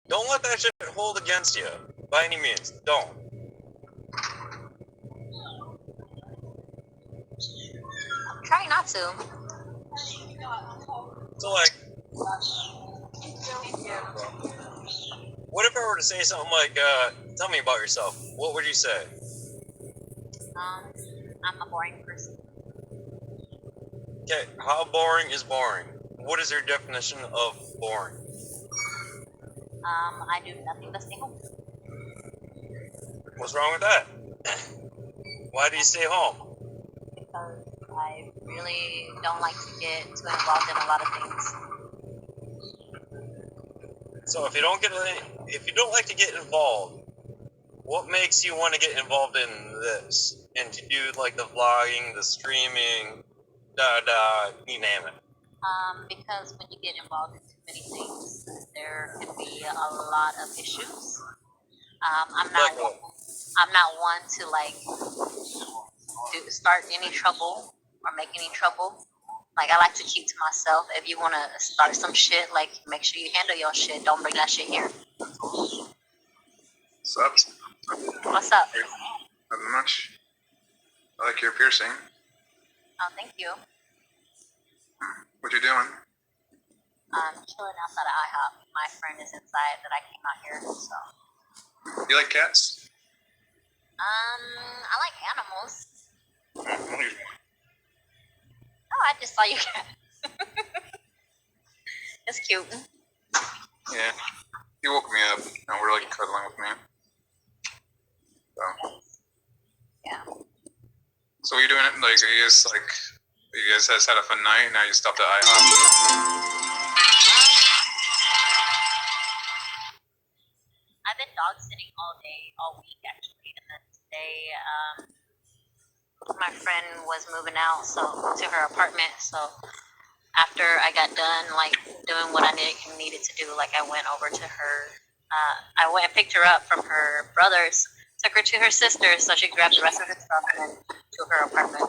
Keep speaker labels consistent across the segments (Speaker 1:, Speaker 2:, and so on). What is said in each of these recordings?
Speaker 1: Don't let that shit hold against you by any means. Don't.
Speaker 2: I'm trying not to.
Speaker 1: So, like, what if I were to say something like, tell me about yourself? What would you say?
Speaker 2: I'm a boring person.
Speaker 1: Okay, how boring is boring? What is your definition of boring?
Speaker 2: I do nothing but stay home.
Speaker 1: What's wrong with that? Why do you stay home?
Speaker 2: Because I really don't like to get too involved in a lot of things.
Speaker 1: So if you don't like to get involved, what makes you want to get involved in this and to do like the vlogging, the streaming, you name it?
Speaker 2: Because when you get involved in too many things, there can be a lot of issues. I'm not one to like start any trouble or make any trouble. Like, I like to keep to myself. If you want to start some shit, like, make sure you handle your shit. Don't bring that shit here.
Speaker 3: What's up?
Speaker 2: What's up?
Speaker 3: Nothing much. I like your piercing.
Speaker 2: Oh, thank you.
Speaker 3: What you doing?
Speaker 2: I'm chilling outside of IHOP. My friend is inside that I came out here, so.
Speaker 3: You like cats?
Speaker 2: I like animals.
Speaker 3: What do you-
Speaker 2: Oh, I just saw you cat. It's cute.
Speaker 3: Yeah. You woke me up and were like cuddling with me. So.
Speaker 2: Yeah.
Speaker 3: So what are you doing? Like, you guys just had a fun night and now you stopped at IHOP?
Speaker 2: I've been dog sitting all week actually, and then today, my friend was moving out to her apartment. So after I got done like doing what I needed to do, like I went over to her. I went and picked her up from her brother's, took her to her sister's, so she grabbed the rest of her stuff and then to her apartment.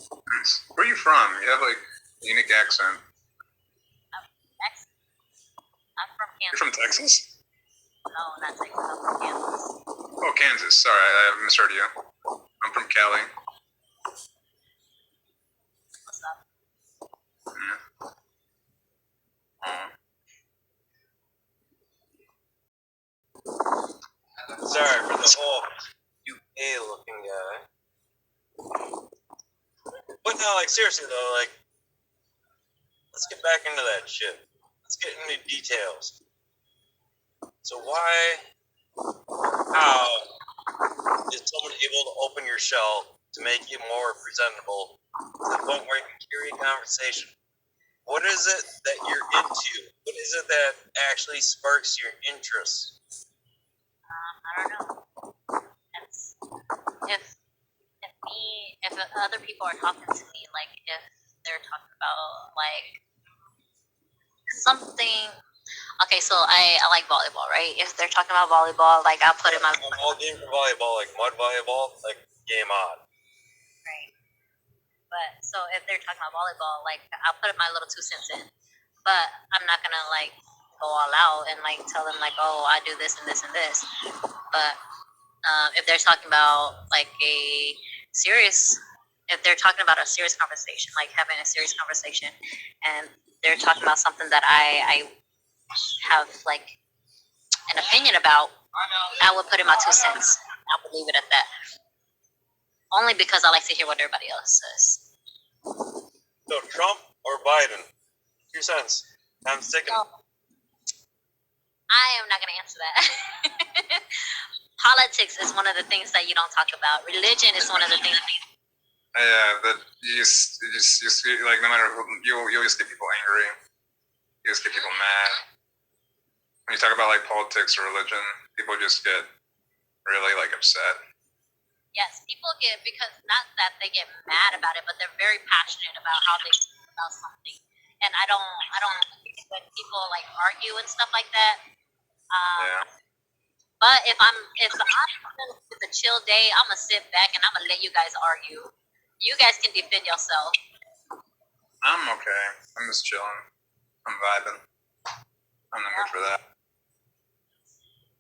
Speaker 3: Nice. Where are you from? You have like a unique accent.
Speaker 2: I'm from Kansas.
Speaker 3: You're from Texas?
Speaker 2: No, not Texas. I'm from Kansas.
Speaker 3: Oh, Kansas. Sorry, I misheard you. I'm from Cali.
Speaker 2: What's up?
Speaker 3: Yeah.
Speaker 1: Sorry for the whole UA looking guy. But no, like seriously though, like let's get back into that shit. Let's get into details. So how is someone able to open your shell to make you more presentable to the point where you can carry a conversation? What is it that you're into? What is it that actually sparks your interest?
Speaker 2: I don't know. If other people are talking to me, like if they're talking about like something. Okay, so I like volleyball, right? If they're talking about volleyball, like I'll put in my.
Speaker 1: I'm all game for volleyball, like mud volleyball, like game on.
Speaker 2: Right. But so if they're talking about volleyball, like I'll put in my little 2 cents in, but I'm not gonna like go all out and like tell them like, oh, I do this and this and this. But if they're talking about like if they're talking about a serious conversation, like having a serious conversation, and they're talking about something that I have like an opinion about, I would put in my 2 cents. I would leave it at that. Only because I like to hear what everybody else says.
Speaker 1: So Trump or Biden? 2 cents. I'm sticking.
Speaker 2: So, I am not going to answer that. Politics is one of the things that you don't talk about. Religion is one of the things.
Speaker 3: Yeah, but you just like no matter who, you always get people angry. You just get people mad. When you talk about like politics or religion, people just get really like upset.
Speaker 2: Yes, people get, because not that they get mad about it, but they're very passionate about how they feel about something. And I don't when people like argue and stuff like that.
Speaker 3: Yeah.
Speaker 2: But if I'm with a chill day, I'm gonna sit back and I'm gonna let you guys argue. You guys can defend yourself.
Speaker 3: I'm okay. I'm just chilling. I'm vibing. I'm in the mood for for that.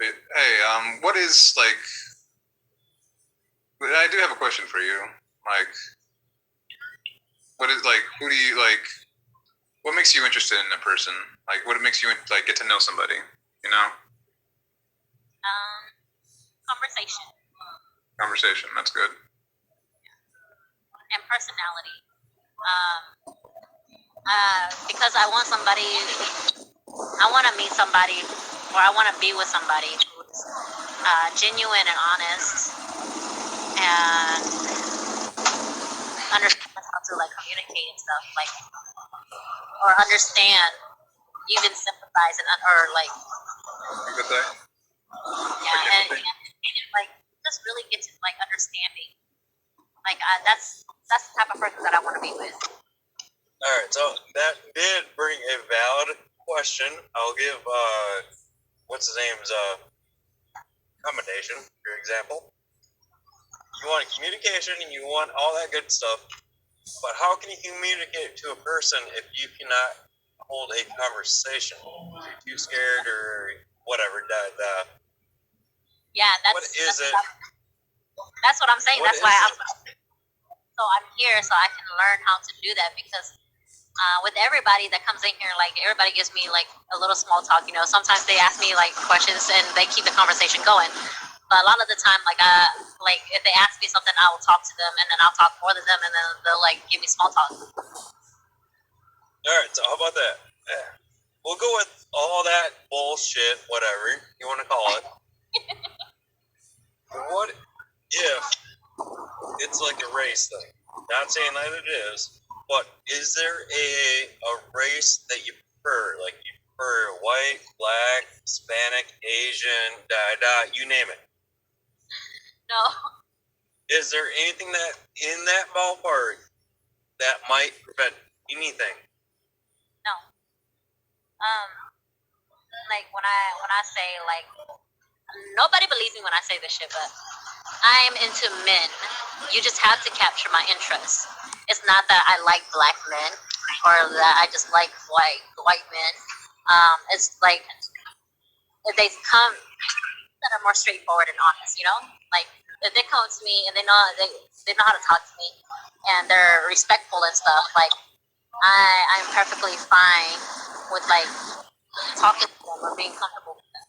Speaker 3: But, hey, what is like? I do have a question for you. Like, what is like? Who do you like? What makes you interested in a person? Like, what makes you like get to know somebody? You know,
Speaker 2: Conversation
Speaker 3: conversation. That's good.
Speaker 2: and personality. Because I want somebody, I want to meet somebody, or I want to be with somebody who's genuine and honest, and understands how to like communicate and stuff, like, or understand, even sympathize and or like,
Speaker 3: Empathy.
Speaker 2: yeah, and like just really get to like understanding. Like that's the type of person that I want to be with.
Speaker 1: All right, so that did bring a valid question. I'll give what's his name's commendation, for example. You want communication and you want all that good stuff, but how can you communicate to a person if you cannot hold a conversation? If you're too scared or whatever.
Speaker 2: Yeah,
Speaker 1: What is it?
Speaker 2: That's what I'm saying.
Speaker 1: What
Speaker 2: That's why
Speaker 1: is
Speaker 2: I'm here so I can learn how to do that, because with everybody that comes in here, like everybody gives me like a little small talk. You know, sometimes they ask me like questions and they keep the conversation going. But a lot of the time, like if they ask me something, I will talk to them, and then I'll talk more to them, and then they'll like give me small talk.
Speaker 1: All right, so how about that? Yeah. We'll go with all that bullshit, whatever you want to call it. What if it's like a race thing? Not saying that it is, but is there a race that you prefer? Like you prefer white, black, Hispanic, Asian, you name it.
Speaker 2: No.
Speaker 1: Is there anything that in that ballpark that might prevent anything?
Speaker 2: No. Like when I say like, nobody believes me when I say this shit, but I'm into men. You just have to capture my interest. It's not that I like black men or that I just like white men. It's like they come that are more straightforward and honest. You know, like if they come to me and they know how to talk to me and they're respectful and stuff. Like I'm perfectly fine with like talking to them or being comfortable with them.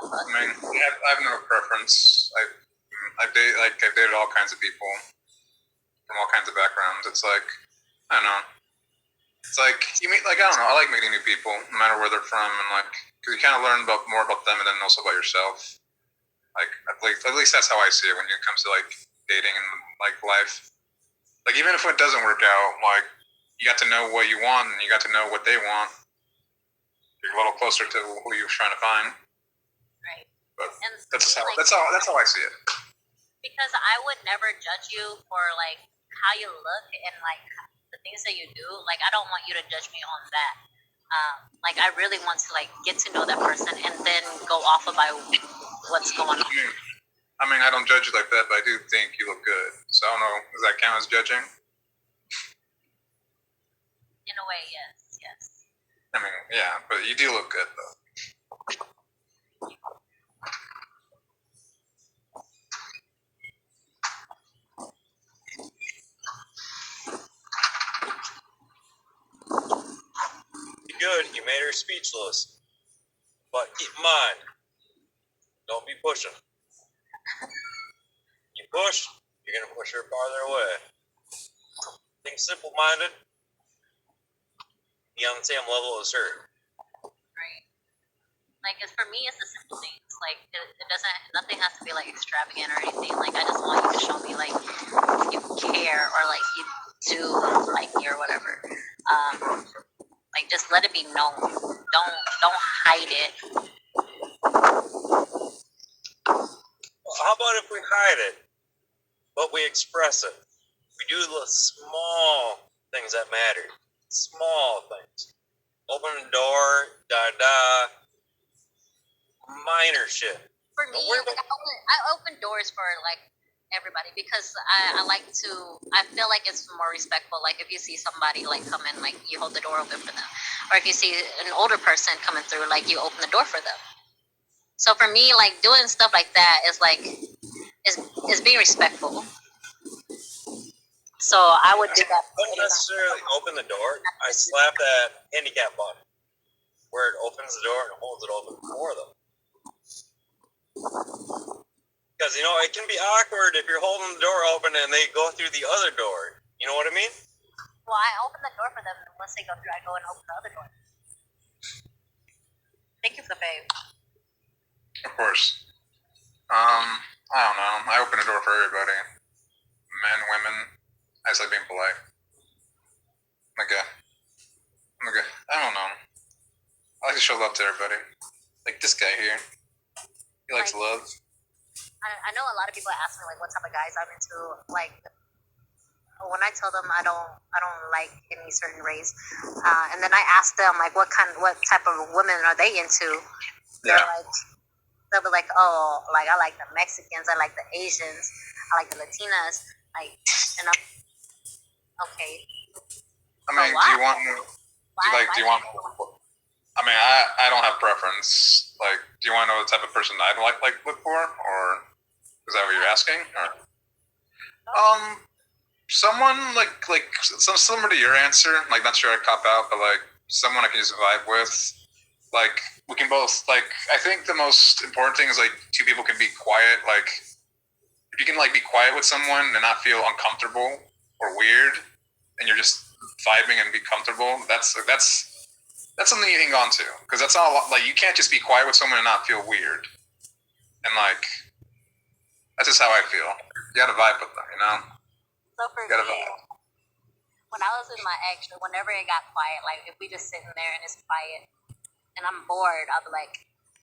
Speaker 3: I mean, I have no preference. I've dated all kinds of people from all kinds of backgrounds. It's like, I don't know. It's like you meet, like, I don't know. I like meeting new people, no matter where they're from, and like, because you kind of learn more about them and then also about yourself. Like, at least that's how I see it when it comes to like dating and like life. Like, even if it doesn't work out, like, you got to know what you want and you got to know what they want. You're a little closer to who you're trying to find.
Speaker 2: Right.
Speaker 3: But
Speaker 2: And
Speaker 3: that's how
Speaker 2: like,
Speaker 3: that's how I see it.
Speaker 2: Because I would never judge you for like how you look and like the things that you do. Like I don't want you to judge me on that. Like I really want to like get to know that person and then go off about what's going on.
Speaker 3: I mean, I don't judge you like that, but I do think you look good. So I don't know, does that count as judging?
Speaker 2: In a way, yes, yes.
Speaker 3: I mean, yeah, but you do look good though.
Speaker 1: Good, you made her speechless. But keep in mind, don't be pushing. You push, you're gonna push her farther away. Think simple-minded, be on the same level as her.
Speaker 2: Right. Like it's for me, it's the simple things. Like it doesn't, nothing has to be like extravagant or anything. Like I just want you to show me like you care or like you do like me or whatever. Like just let it be known. Don't hide it.
Speaker 1: Well, how about if we hide it, but we express it? We do the small things that matter. Small things. Open the door, minor shit.
Speaker 2: For me, like, I open doors for like everybody because I like to. I feel like it's more respectful. Like if you see somebody like come in, like you hold the door open for them, or if you see an older person coming through, like you open the door for them. So for me, like doing stuff like that is like is being respectful. So I would do that.
Speaker 1: I don't necessarily open the door. I slap that handicap button where it opens the door and holds it open for them. Because, you know, it can be awkward if you're holding the door open and they go through the other door. You know what I mean?
Speaker 2: Well, I open the door for them, and once they go through, I go and open the other door. Thank you for the fave.
Speaker 3: Of course. I don't know. I open the door for everybody. Men, women. I just like being polite. Okay. I don't know. I like to show love to everybody. Like this guy here. He likes love.
Speaker 2: I know a lot of people ask me like what type of guys I'm into. Like when I tell them I don't like any certain race, and then I ask them like what type of women are they into? They're like they'll be like, oh, like I like the Mexicans, I like the Asians, I like the Latinas, like, and I'm okay.
Speaker 3: I mean, do you want? Do you want? I mean, I don't have preference. Like, do you want to know the type of person I'd like look for, or is that what you're asking? Or, someone like some similar to your answer. Like, not sure I'd cop out, but like someone I can just vibe with. Like, we can both like. I think the most important thing is like two people can be quiet. Like, if you can like be quiet with someone and not feel uncomfortable or weird, and you're just vibing and be comfortable. That's something you hang on to, because that's all. Like, you can't just be quiet with someone and not feel weird. And like, that's just how I feel. You gotta vibe with them, you know.
Speaker 2: So for me, when I was with my ex, whenever it got quiet, like if we just sitting there and it's quiet, and I'm bored, I'll be like,